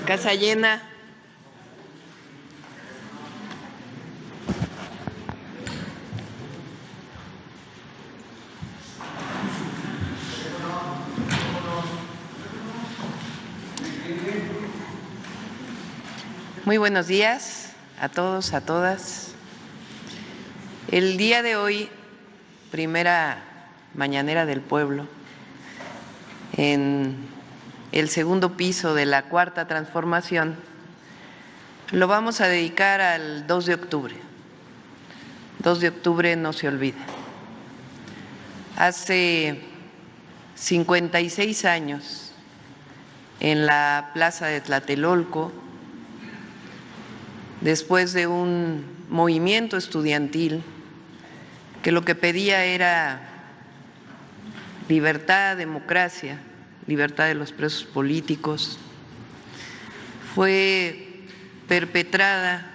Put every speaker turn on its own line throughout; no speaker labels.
Casa llena. Muy buenos días a todos, a todas. El día de hoy, primera mañanera del pueblo, en el segundo piso de la Cuarta Transformación, lo vamos a dedicar al 2 de octubre. 2 de octubre no se olvida. Hace 56 años, en la plaza de Tlatelolco, después de un movimiento estudiantil que lo que pedía era libertad, democracia, libertad de los presos políticos, fue perpetrada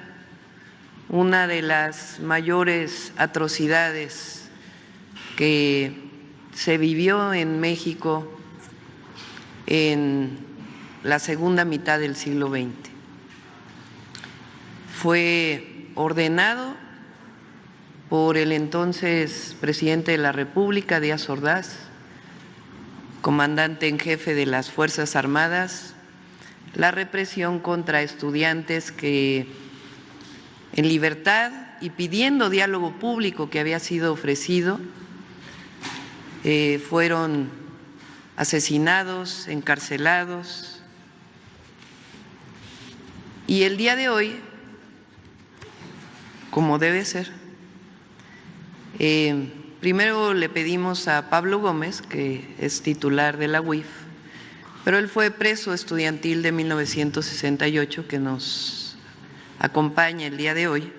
una de las mayores atrocidades que se vivió en México en la segunda mitad del siglo XX. Fue ordenado por el entonces presidente de la República, Díaz Ordaz, comandante en jefe de las Fuerzas Armadas, la represión contra estudiantes que en libertad y pidiendo diálogo público que había sido ofrecido, fueron asesinados, encarcelados. Y el día de hoy, como debe ser, primero le pedimos a Pablo Gómez, que es titular de la UIF, pero él fue preso estudiantil de 1968, que nos acompaña el día de hoy.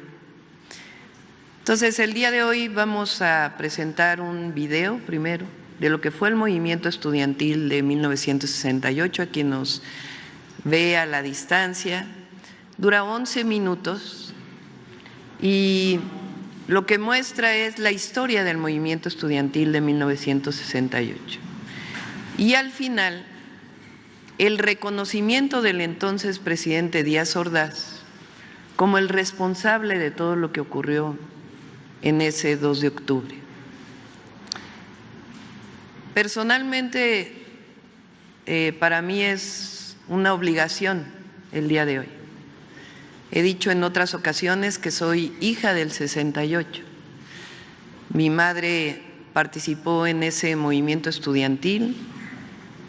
Entonces, el día de hoy vamos a presentar un video primero de lo que fue el movimiento estudiantil de 1968, a quien nos ve a la distancia. Dura 11 minutos. Y lo que muestra es la historia del movimiento estudiantil de 1968. Y al final, el reconocimiento del entonces presidente Díaz Ordaz como el responsable de todo lo que ocurrió en ese 2 de octubre. Personalmente, para mí es una obligación el día de hoy. He dicho en otras ocasiones que soy hija del 68. Mi madre participó en ese movimiento estudiantil,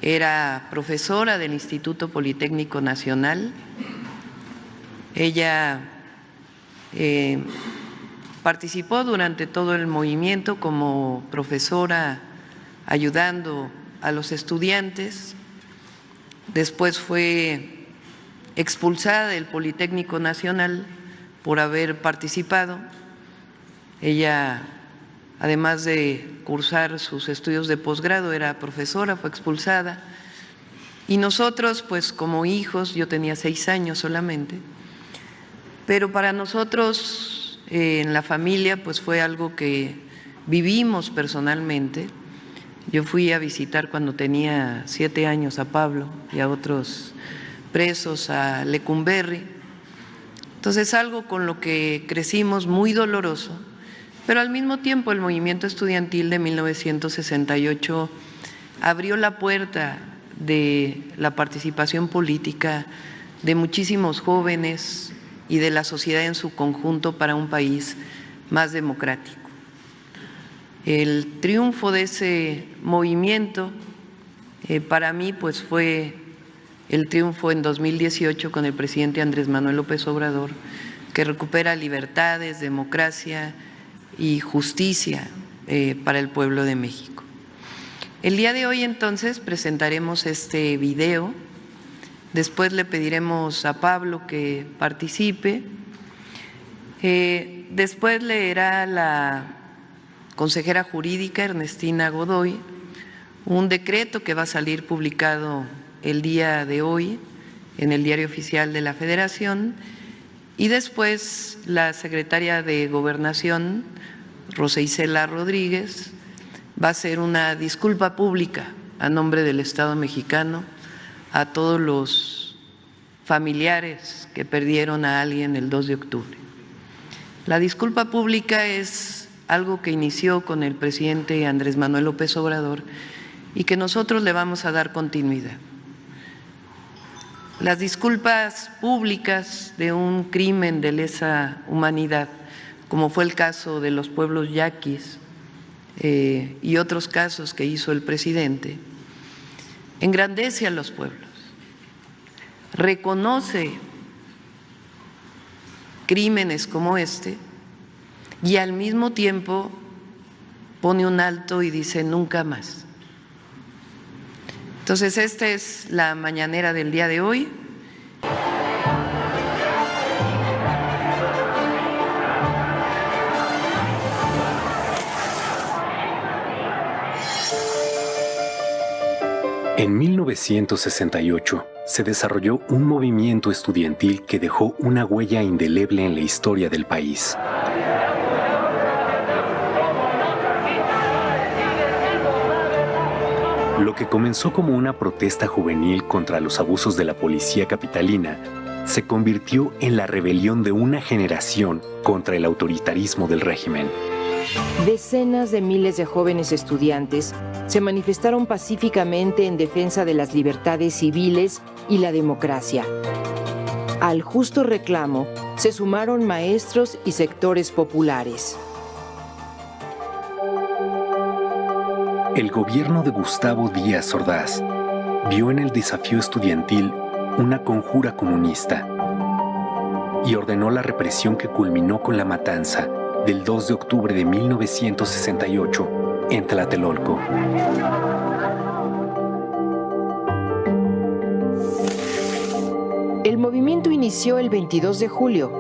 era profesora del Instituto Politécnico Nacional. Ella participó durante todo el movimiento como profesora, ayudando a los estudiantes. Después fue expulsada del Politécnico Nacional por haber participado. Ella, además de cursar sus estudios de posgrado, era profesora, fue expulsada. Y nosotros, pues como hijos, yo tenía 6 años solamente, pero para nosotros en la familia pues fue algo que vivimos personalmente. Yo fui a visitar cuando tenía 7 años a Pablo y a otros presos a Lecumberri. Entonces, algo con lo que crecimos muy doloroso, pero al mismo tiempo el movimiento estudiantil de 1968 abrió la puerta de la participación política de muchísimos jóvenes y de la sociedad en su conjunto para un país más democrático. El triunfo de ese movimiento para mí pues fue el triunfo en 2018 con el presidente Andrés Manuel López Obrador, que recupera libertades, democracia y justicia para el pueblo de México. El día de hoy entonces presentaremos este video, después le pediremos a Pablo que participe, después leerá la consejera jurídica Ernestina Godoy un decreto que va a salir publicado el día de hoy en el Diario Oficial de la Federación, y después la secretaria de Gobernación, Rosa Isela Rodríguez, va a hacer una disculpa pública a nombre del Estado mexicano a todos los familiares que perdieron a alguien el 2 de octubre. La disculpa pública es algo que inició con el presidente Andrés Manuel López Obrador y que nosotros le vamos a dar continuidad. Las disculpas públicas de un crimen de lesa humanidad, como fue el caso de los pueblos yaquis y otros casos que hizo el presidente, engrandece a los pueblos, reconoce crímenes como este y al mismo tiempo pone un alto y dice nunca más. Entonces, esta es la mañanera del día de hoy.
En 1968 se desarrolló un movimiento estudiantil que dejó una huella indeleble en la historia del país. Lo que comenzó como una protesta juvenil contra los abusos de la policía capitalina se convirtió en la rebelión de una generación contra el autoritarismo del régimen.
Decenas de miles de jóvenes estudiantes se manifestaron pacíficamente en defensa de las libertades civiles y la democracia. Al justo reclamo se sumaron maestros y sectores populares.
El gobierno de Gustavo Díaz Ordaz vio en el desafío estudiantil una conjura comunista y ordenó la represión que culminó con la matanza del 2 de octubre de 1968 en Tlatelolco.
El movimiento inició el 22 de julio,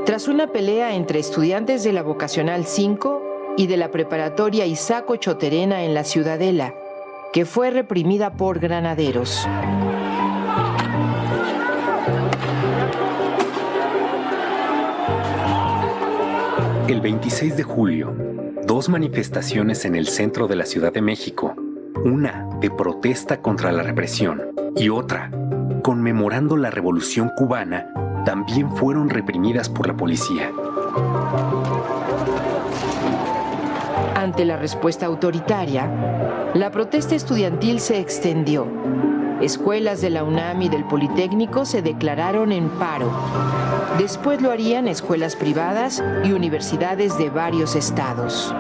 tras una pelea entre estudiantes de la Vocacional 5 y de la preparatoria Isaac Ochoterena en la Ciudadela, que fue reprimida por granaderos.
El 26 de julio, dos manifestaciones en el centro de la Ciudad de México, una de protesta contra la represión y otra conmemorando la Revolución Cubana, también fueron reprimidas por la policía.
Ante la respuesta autoritaria, la protesta estudiantil se extendió. Escuelas de la UNAM y del Politécnico se declararon en paro. Después lo harían escuelas privadas y universidades de varios estados.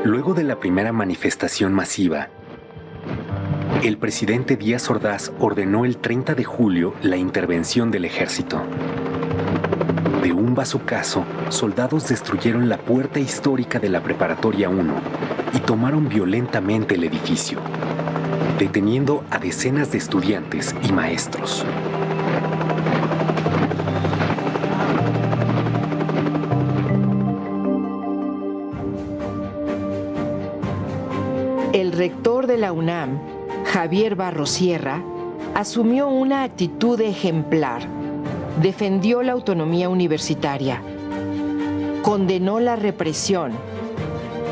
Luego de la primera manifestación masiva, el presidente Díaz Ordaz ordenó el 30 de julio la intervención del ejército. De un bazucazo, soldados destruyeron la puerta histórica de la Preparatoria 1 y tomaron violentamente el edificio, deteniendo a decenas de estudiantes y maestros.
El rector de la UNAM, Javier Barrosierra, asumió una actitud ejemplar. Defendió la autonomía universitaria, condenó la represión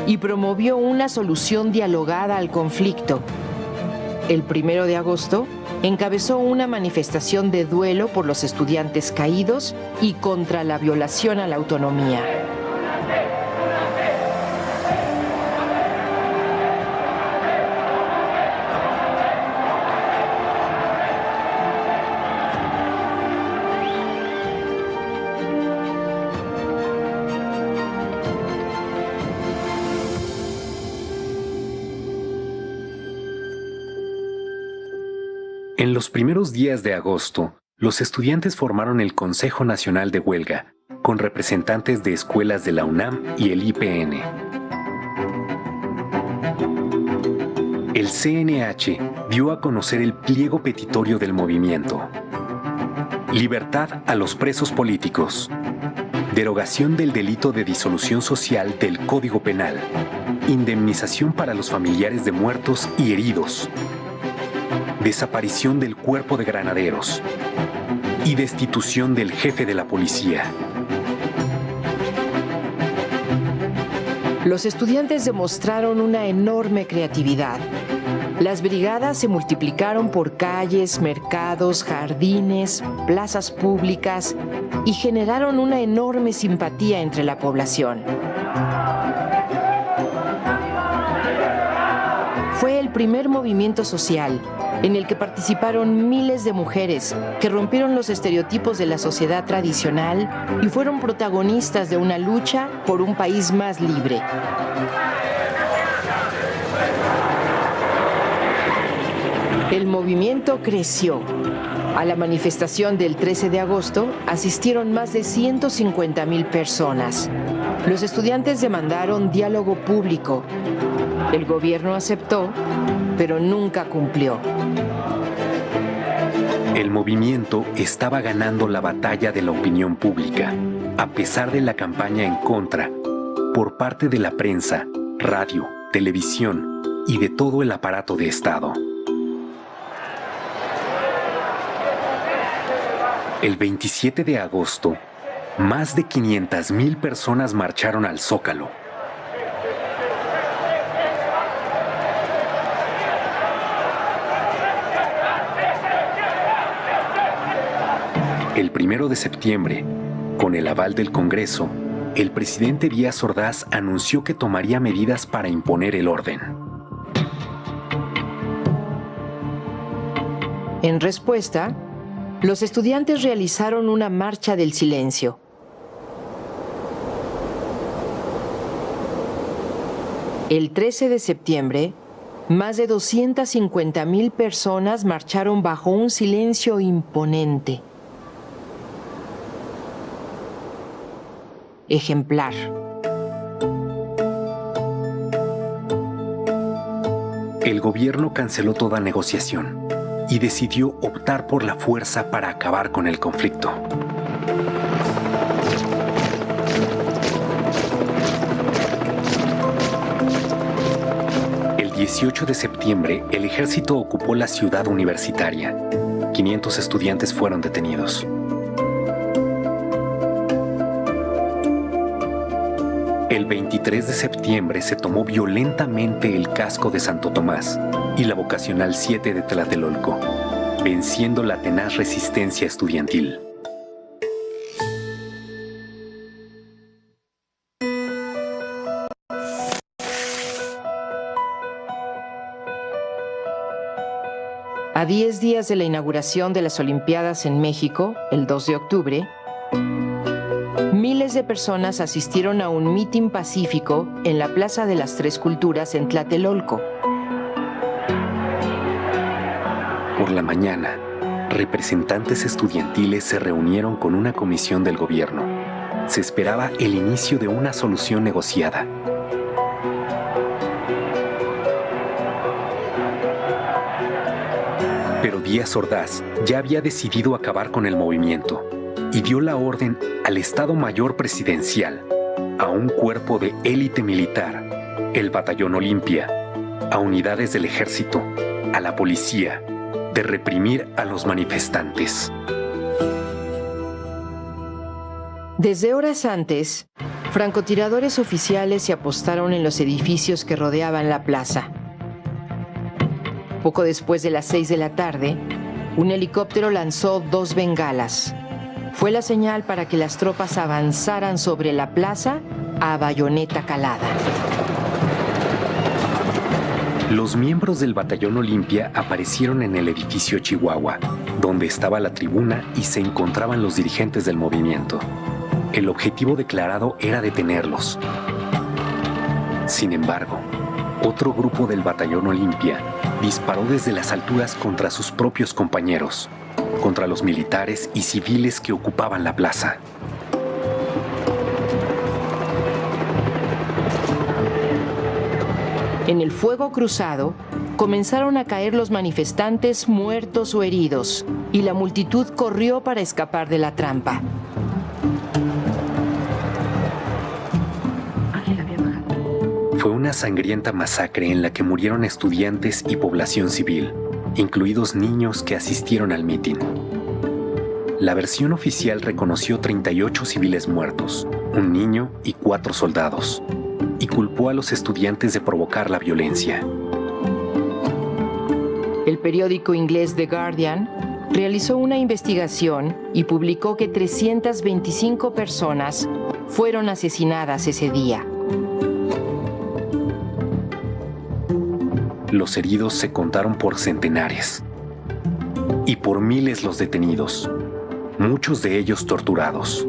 y promovió una solución dialogada al conflicto. El 1 de agosto encabezó una manifestación de duelo por los estudiantes caídos y contra la violación a la autonomía.
En los primeros días de agosto, los estudiantes formaron el Consejo Nacional de Huelga, con representantes de escuelas de la UNAM y el IPN. El CNH dio a conocer el pliego petitorio del movimiento. Libertad a los presos políticos. Derogación del delito de disolución social del Código Penal. Indemnización para los familiares de muertos y heridos. desaparición del cuerpo de granaderos y destitución del jefe de la policía.
Los estudiantes demostraron una enorme creatividad. Las brigadas se multiplicaron por calles, mercados, jardines, plazas públicas y generaron una enorme simpatía entre la población. Fue el primer movimiento social en el que participaron miles de mujeres que rompieron los estereotipos de la sociedad tradicional y fueron protagonistas de una lucha por un país más libre. El movimiento creció. A la manifestación del 13 de agosto asistieron más de 150,000 personas. Los estudiantes demandaron diálogo público. El gobierno aceptó, pero nunca cumplió.
El movimiento estaba ganando la batalla de la opinión pública, a pesar de la campaña en contra, por parte de la prensa, radio, televisión y de todo el aparato de Estado. El 27 de agosto, más de 500,000 personas marcharon al Zócalo. El 1 de septiembre, con el aval del Congreso, el presidente Díaz Ordaz anunció que tomaría medidas para imponer el orden.
En respuesta, los estudiantes realizaron una marcha del silencio. El 13 de septiembre, más de 250,000 personas marcharon bajo un silencio imponente. Ejemplar.
El gobierno canceló toda negociación y decidió optar por la fuerza para acabar con el conflicto. El 18 de septiembre, el ejército ocupó la ciudad universitaria. 500 estudiantes fueron detenidos. El 23 de septiembre se tomó violentamente el casco de Santo Tomás y la vocacional 7 de Tlatelolco, venciendo la tenaz resistencia estudiantil.
A 10 días de la inauguración de las Olimpiadas en México, el 2 de octubre, miles de personas asistieron a un mitin pacífico en la Plaza de las Tres Culturas en Tlatelolco.
Por la mañana, representantes estudiantiles se reunieron con una comisión del gobierno. Se esperaba el inicio de una solución negociada. Pero Díaz Ordaz ya había decidido acabar con el movimiento y dio la orden al Estado Mayor Presidencial, a un cuerpo de élite militar, el Batallón Olimpia, a unidades del ejército, a la policía, de reprimir a los manifestantes.
Desde horas antes, francotiradores oficiales se apostaron en los edificios que rodeaban la plaza. Poco después de las 6 de la tarde, un helicóptero lanzó 2 bengalas. Fue la señal para que las tropas avanzaran sobre la plaza a bayoneta calada.
Los miembros del Batallón Olimpia aparecieron en el edificio Chihuahua, donde estaba la tribuna y se encontraban los dirigentes del movimiento. El objetivo declarado era detenerlos. Sin embargo, otro grupo del Batallón Olimpia disparó desde las alturas contra sus propios compañeros, contra los militares y civiles que ocupaban la plaza.
En el fuego cruzado, comenzaron a caer los manifestantes muertos o heridos, y la multitud corrió para escapar de la trampa.
Fue una sangrienta masacre en la que murieron estudiantes y población civil. incluidos niños que asistieron al mitin. La versión oficial reconoció 38 civiles muertos, un niño y 4 soldados, y culpó a los estudiantes de provocar la violencia.
El periódico inglés The Guardian realizó una investigación y publicó que 325 personas fueron asesinadas ese día.
Los heridos se contaron por centenares y por miles los detenidos, muchos de ellos torturados.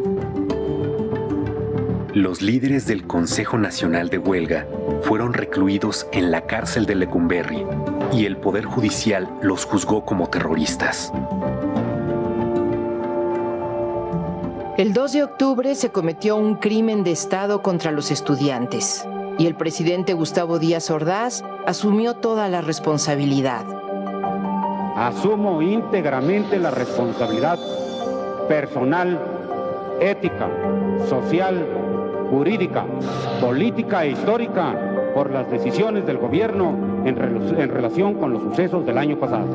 Los líderes del Consejo Nacional de Huelga fueron recluidos en la cárcel de Lecumberri y el Poder Judicial los juzgó como terroristas.
El 2 de octubre se cometió un crimen de Estado contra los estudiantes y el presidente Gustavo Díaz Ordaz asumió toda la responsabilidad.
Asumo íntegramente la responsabilidad personal, ética, social, jurídica, política e histórica por las decisiones del gobierno en relación con los sucesos del año pasado.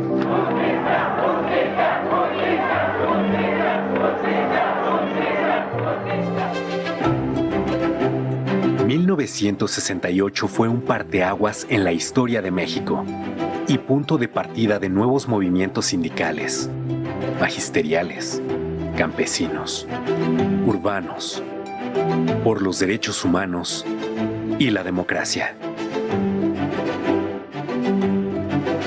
1968 fue un parteaguas en la historia de México y punto de partida de nuevos movimientos sindicales, magisteriales, campesinos, urbanos, por los derechos humanos y la democracia.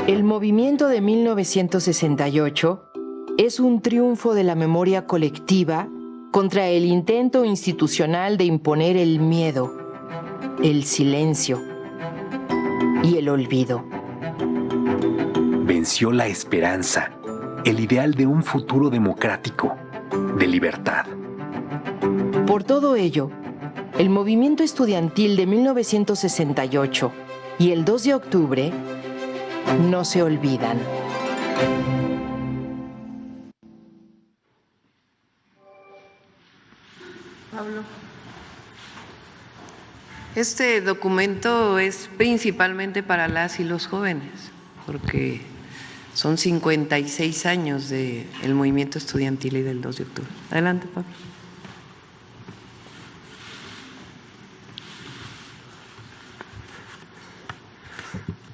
El movimiento de 1968 es un triunfo de la memoria colectiva contra el intento institucional de imponer el miedo, el silencio y el olvido.
Venció la esperanza, el ideal de un futuro democrático, de libertad.
Por todo ello, el movimiento estudiantil de 1968 y el 2 de octubre no se olvidan.
Pablo. Este documento es principalmente para las y los jóvenes, porque son 56 años del movimiento estudiantil y del 2 de octubre. Adelante, Pablo.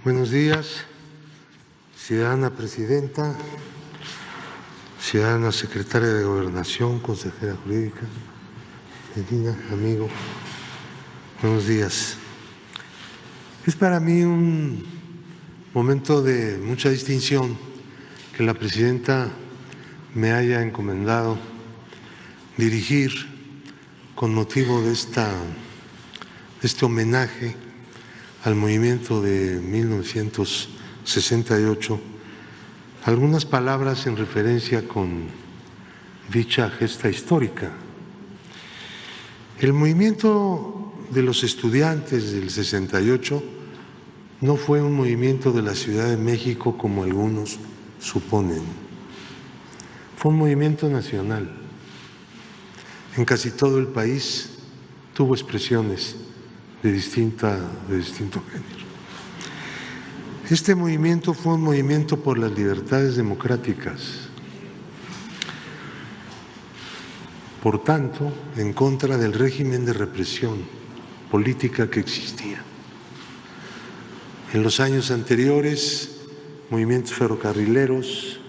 Buenos días, ciudadana presidenta, ciudadana secretaria de Gobernación, consejera jurídica, Medina, amigo, buenos días. Es para mí un momento de mucha distinción que la presidenta me haya encomendado dirigir con motivo de este homenaje al movimiento de 1968, algunas palabras en referencia con dicha gesta histórica. El movimiento de los estudiantes del 68 no fue un movimiento de la Ciudad de México como algunos suponen. Fue un movimiento nacional. En casi todo el país tuvo expresiones de distinto género. Este movimiento fue un movimiento por las libertades democráticas, por tanto, en contra del régimen de represión política que existía. En los años anteriores, movimientos ferrocarrileros,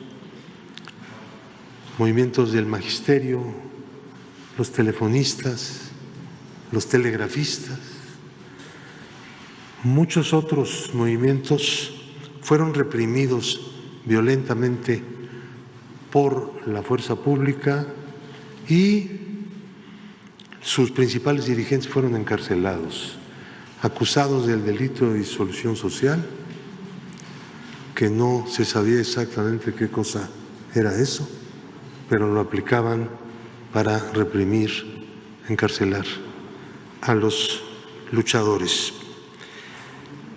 movimientos del magisterio, los telefonistas, los telegrafistas, muchos otros movimientos fueron reprimidos violentamente por la fuerza pública y sus principales dirigentes fueron encarcelados, acusados del delito de disolución social, que no se sabía exactamente qué cosa era eso, pero lo aplicaban para reprimir, encarcelar a los luchadores.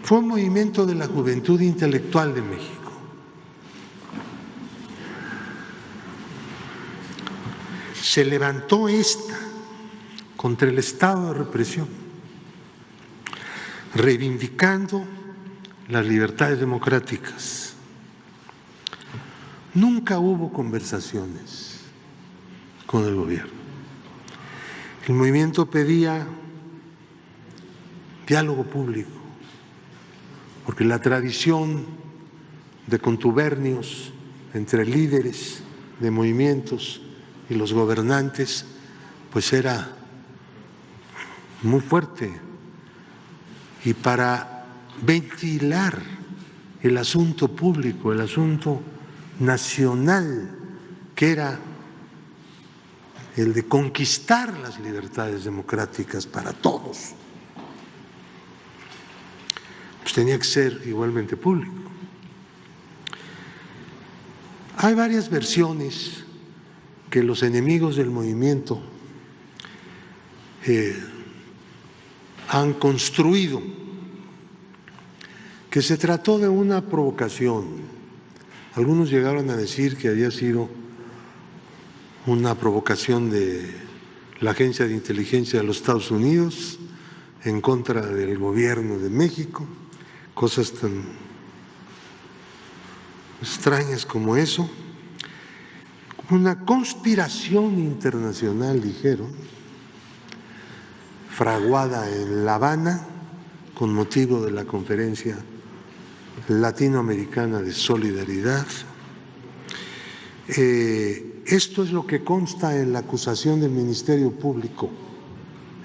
Fue un movimiento de la juventud intelectual de México. Se levantó contra el estado de represión, reivindicando las libertades democráticas. nunca hubo conversaciones con el gobierno. El movimiento pedía diálogo público, porque la tradición de contubernios entre líderes de movimientos y los gobernantes pues era muy fuerte, y para ventilar el asunto público, el asunto nacional, que era el de conquistar las libertades democráticas para todos, pues tenía que ser igualmente público. Hay varias versiones que los enemigos del movimiento han construido, que se trató de una provocación. Algunos llegaron a decir que había sido una provocación de la Agencia de Inteligencia de los Estados Unidos en contra del gobierno de México, cosas tan extrañas como eso. Una conspiración internacional, dijeron, fraguada en La Habana con motivo de la Conferencia Latinoamericana de Solidaridad. Esto es lo que consta en la acusación del Ministerio Público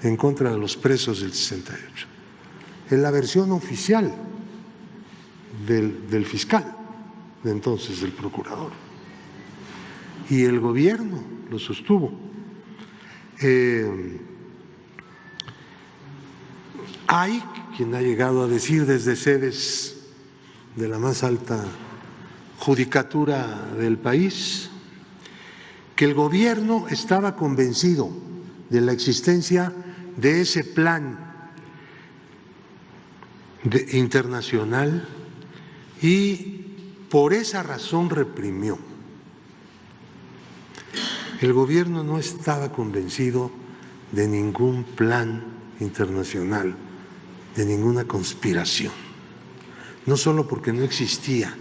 en contra de los presos del 68. Es la versión oficial del fiscal de entonces, del procurador. Y el gobierno lo sostuvo. Hay quien ha llegado a decir desde sedes de la más alta judicatura del país que el gobierno estaba convencido de la existencia de ese plan internacional y por esa razón reprimió. El gobierno no estaba convencido de ningún plan internacional, de ninguna conspiración, no solo porque no existía,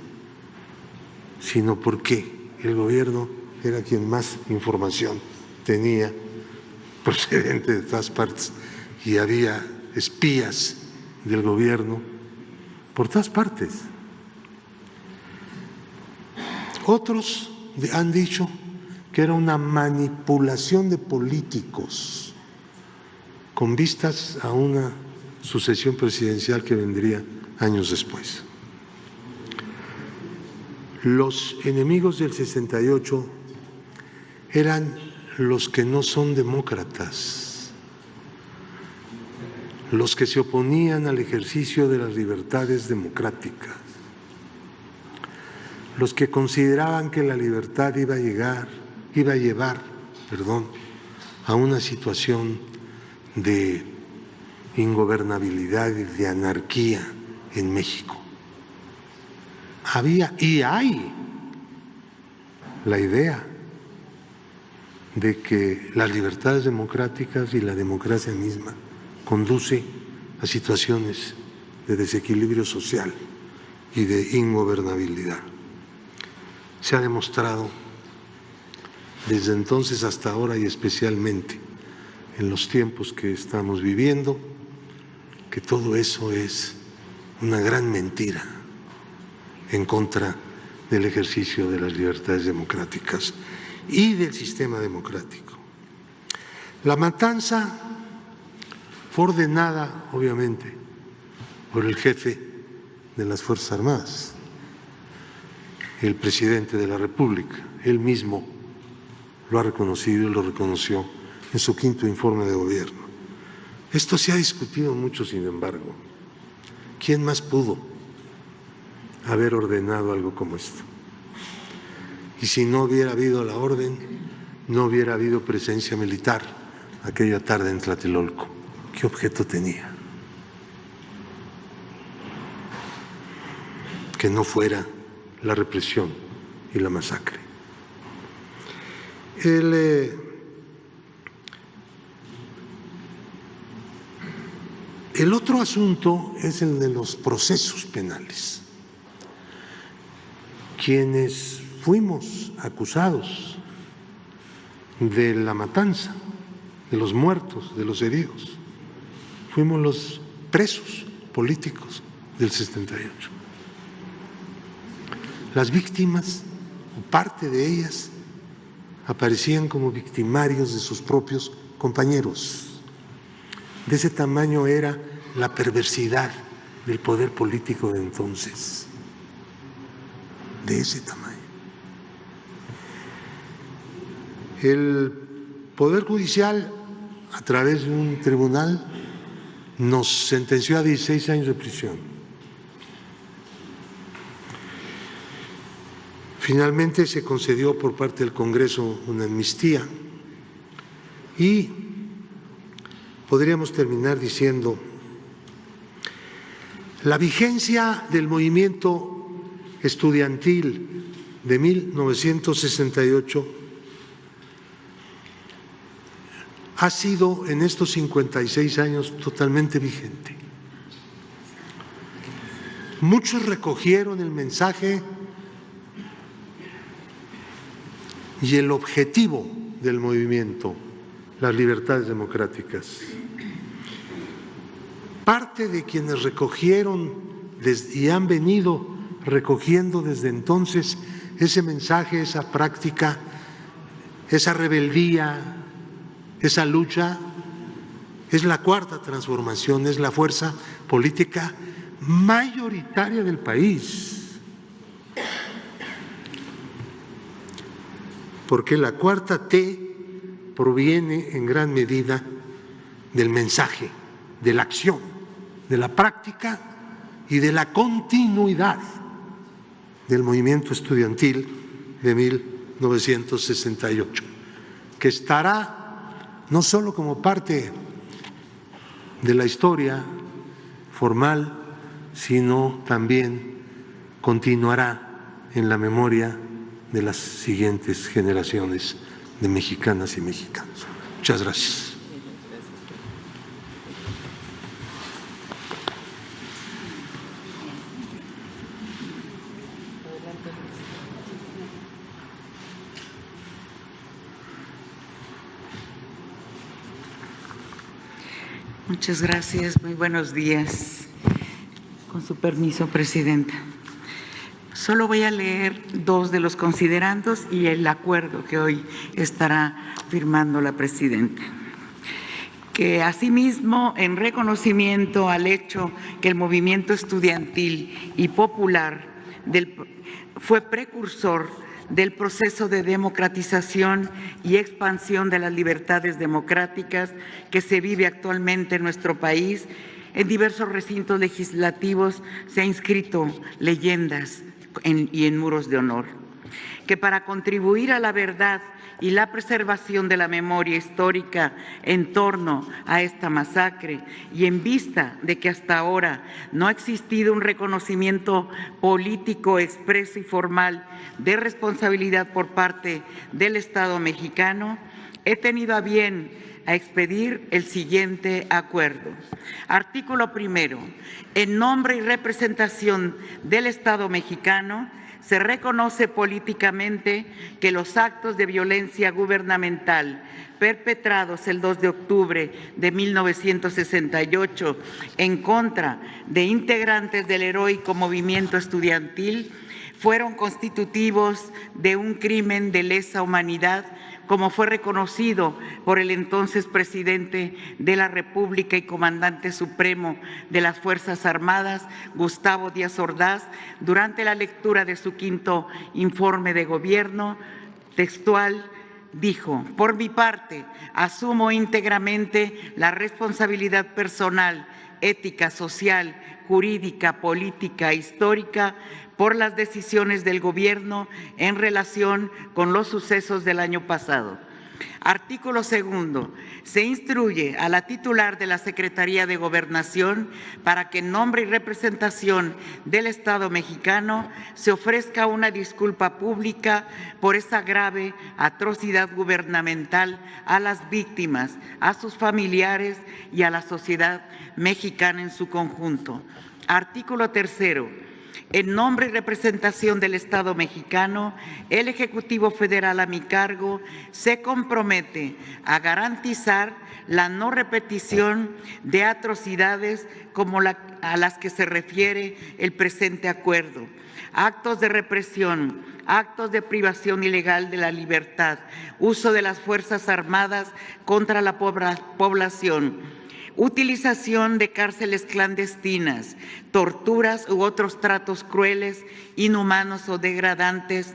sino porque el gobierno era quien más información tenía procedente de todas partes y había espías del gobierno por todas partes. Otros han dicho que era una manipulación de políticos con vistas a una sucesión presidencial que vendría años después. Los enemigos del 68 eran los que no son demócratas, los que se oponían al ejercicio de las libertades democráticas, los que consideraban que la libertad iba a llevar a una situación de ingobernabilidad y de anarquía en México. Había y hay la idea de que las libertades democráticas y la democracia misma conduce a situaciones de desequilibrio social y de ingobernabilidad. Se ha demostrado desde entonces hasta ahora y especialmente en los tiempos que estamos viviendo que todo eso es una gran mentira en contra del ejercicio de las libertades democráticas y del sistema democrático. La matanza fue ordenada, obviamente, por el jefe de las Fuerzas Armadas, el presidente de la República. Él mismo lo ha reconocido y lo reconoció en su 5º informe de gobierno. Esto se ha discutido mucho, sin embargo. ¿Quién más pudo haber ordenado algo como esto? Y si no hubiera habido la orden, no hubiera habido presencia militar aquella tarde en Tlatelolco. ¿Qué objeto tenía? Que no fuera la represión y la masacre. El otro asunto es el de los procesos penales. Quienes fuimos acusados de la matanza, de los muertos, de los heridos. Fuimos los presos políticos del 78. Las víctimas, o parte de ellas, aparecían como victimarios de sus propios compañeros. De ese tamaño era la perversidad del poder político de entonces. De ese tamaño. El Poder Judicial, a través de un tribunal, nos sentenció a 16 años de prisión. Finalmente se concedió por parte del Congreso una amnistía y podríamos terminar diciendo: la vigencia del movimiento estudiantil de 1968 ha sido en estos 56 años totalmente vigente. Muchos recogieron el mensaje y el objetivo del movimiento, las libertades democráticas. Parte de quienes recogieron y han venido recogiendo desde entonces ese mensaje, esa práctica, esa rebeldía, esa lucha, es la Cuarta Transformación, es la fuerza política mayoritaria del país. Porque la cuarta T proviene en gran medida del mensaje, de la acción, de la práctica y de la continuidad del movimiento estudiantil de 1968, que estará no solo como parte de la historia formal, sino también continuará en la memoria de las siguientes generaciones de mexicanas y mexicanos. Muchas gracias.
Muchas gracias, muy buenos días. Con su permiso, Presidenta. Solo voy a leer dos de los considerandos y el acuerdo que hoy estará firmando la Presidenta. Que asimismo, en reconocimiento al hecho que el movimiento estudiantil y popular fue precursor del proceso de democratización y expansión de las libertades democráticas que se vive actualmente en nuestro país, en diversos recintos legislativos se han inscrito leyendas y en muros de honor. Que para contribuir a la verdad y la preservación de la memoria histórica en torno a esta masacre y en vista de que hasta ahora no ha existido un reconocimiento político expreso y formal de responsabilidad por parte del Estado mexicano, he tenido a bien a expedir el siguiente acuerdo. Artículo primero. En nombre y representación del Estado mexicano, se reconoce políticamente que los actos de violencia gubernamental perpetrados el 2 de octubre de 1968 en contra de integrantes del heroico movimiento estudiantil fueron constitutivos de un crimen de lesa humanidad, como fue reconocido por el entonces presidente de la República y comandante supremo de las Fuerzas Armadas, Gustavo Díaz Ordaz, durante la lectura de su quinto informe de gobierno. Textual, dijo: por mi parte, asumo íntegramente la responsabilidad personal, ética, social, jurídica, política e histórica por las decisiones del gobierno en relación con los sucesos del año pasado. Artículo segundo. Se instruye a la titular de la Secretaría de Gobernación para que en nombre y representación del Estado mexicano se ofrezca una disculpa pública por esa grave atrocidad gubernamental a las víctimas, a sus familiares y a la sociedad mexicana en su conjunto. Artículo tercero. en nombre y representación del Estado mexicano, el Ejecutivo Federal a mi cargo se compromete a garantizar la no repetición de atrocidades como a las que se refiere el presente acuerdo, actos de represión, actos de privación ilegal de la libertad, uso de las Fuerzas Armadas contra la población, utilización de cárceles clandestinas, torturas u otros tratos crueles, inhumanos o degradantes,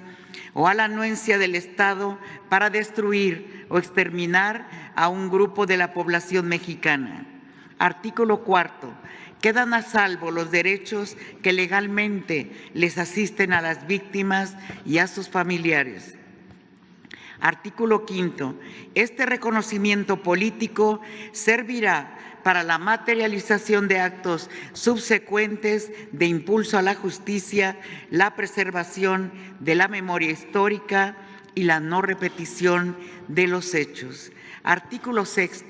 o a la anuencia del Estado para destruir o exterminar a un grupo de la población mexicana. Artículo 4. Quedan a salvo los derechos que legalmente les asisten a las víctimas y a sus familiares. Artículo 5. Este reconocimiento político servirá para la materialización de actos subsecuentes de impulso a la justicia, la preservación de la memoria histórica y la no repetición de los hechos. Artículo 6.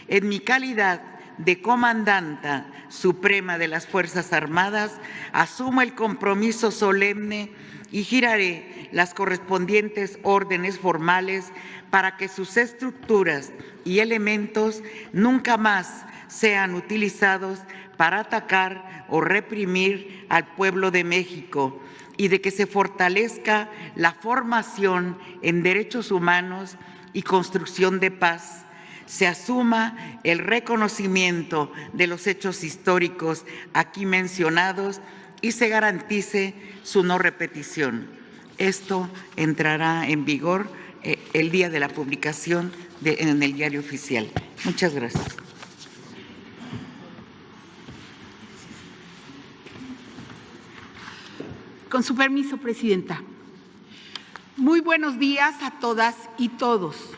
En mi calidad de Comandanta Suprema de las Fuerzas Armadas, asumo el compromiso solemne y giraré las correspondientes órdenes formales para que sus estructuras y elementos nunca más sean utilizados para atacar o reprimir al pueblo de México, y de que se fortalezca la formación en derechos humanos y construcción de paz, se asuma el reconocimiento de los hechos históricos aquí mencionados y se garantice su no repetición. Esto entrará en vigor el día de la publicación en el Diario Oficial. Muchas gracias.
Con su permiso, Presidenta. Muy buenos días a todas y todos.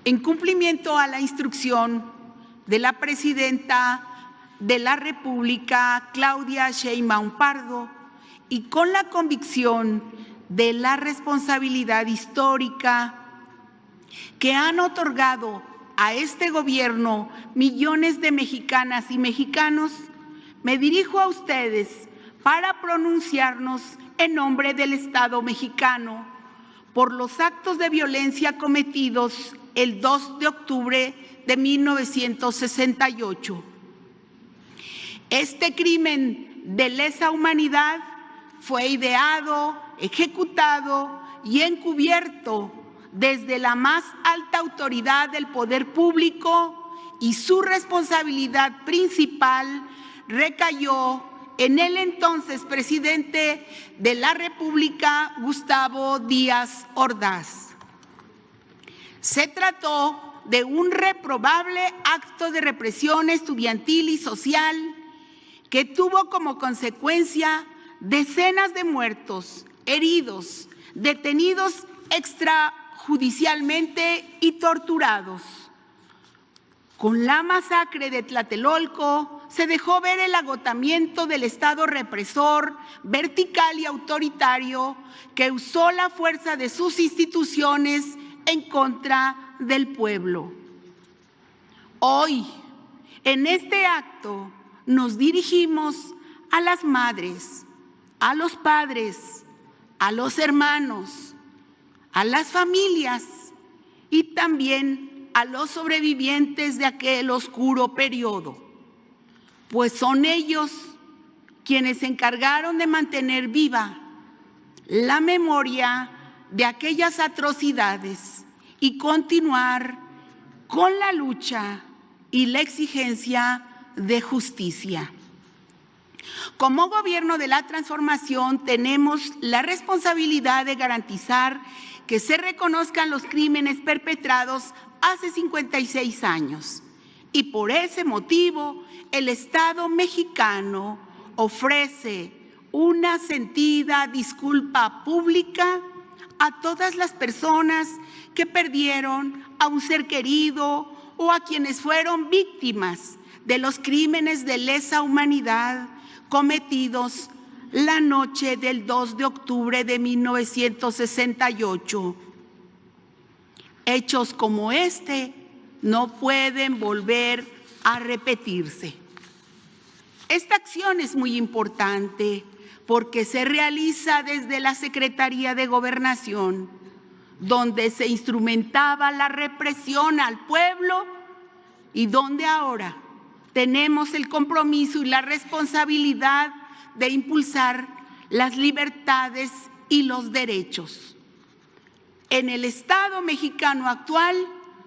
En cumplimiento a la instrucción de la Presidenta de la República, Claudia Sheinbaum Pardo, y con la convicción de la responsabilidad histórica que han otorgado a este gobierno millones de mexicanas y mexicanos, me dirijo a ustedes para pronunciarnos en nombre del Estado mexicano por los actos de violencia cometidos el 2 de octubre de 1968. Este crimen de lesa humanidad fue ideado, ejecutado y encubierto desde la más alta autoridad del poder público, y su responsabilidad principal recayó en el entonces presidente de la República, Gustavo Díaz Ordaz. Se trató de un reprobable acto de represión estudiantil y social que tuvo como consecuencia decenas de muertos, heridos, detenidos extrajudicialmente y torturados. Con la masacre de Tlatelolco se dejó ver el agotamiento del Estado represor, vertical y autoritario que usó la fuerza de sus instituciones en contra del pueblo. Hoy, en este acto, nos dirigimos a las madres, a los padres, a los hermanos, a las familias y también a los sobrevivientes de aquel oscuro periodo, pues son ellos quienes se encargaron de mantener viva la memoria de aquellas atrocidades y continuar con la lucha y la exigencia de justicia. Como Gobierno de la Transformación tenemos la responsabilidad de garantizar que se reconozcan los crímenes perpetrados hace 56 años, y por ese motivo el Estado mexicano ofrece una sentida disculpa pública a todas las personas que perdieron a un ser querido o a quienes fueron víctimas de los crímenes de lesa humanidad cometidos la noche del 2 de octubre de 1968. Hechos como este no pueden volver a repetirse. Esta acción es muy importante porque se realiza desde la Secretaría de Gobernación, donde se instrumentaba la represión al pueblo y donde ahora tenemos el compromiso y la responsabilidad de impulsar las libertades y los derechos. En el Estado mexicano actual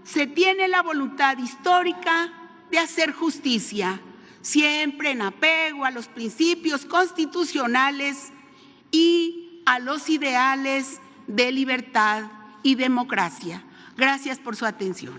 se tiene la voluntad histórica de hacer justicia, siempre en apego a los principios constitucionales y a los ideales de libertad y democracia. Gracias por su atención.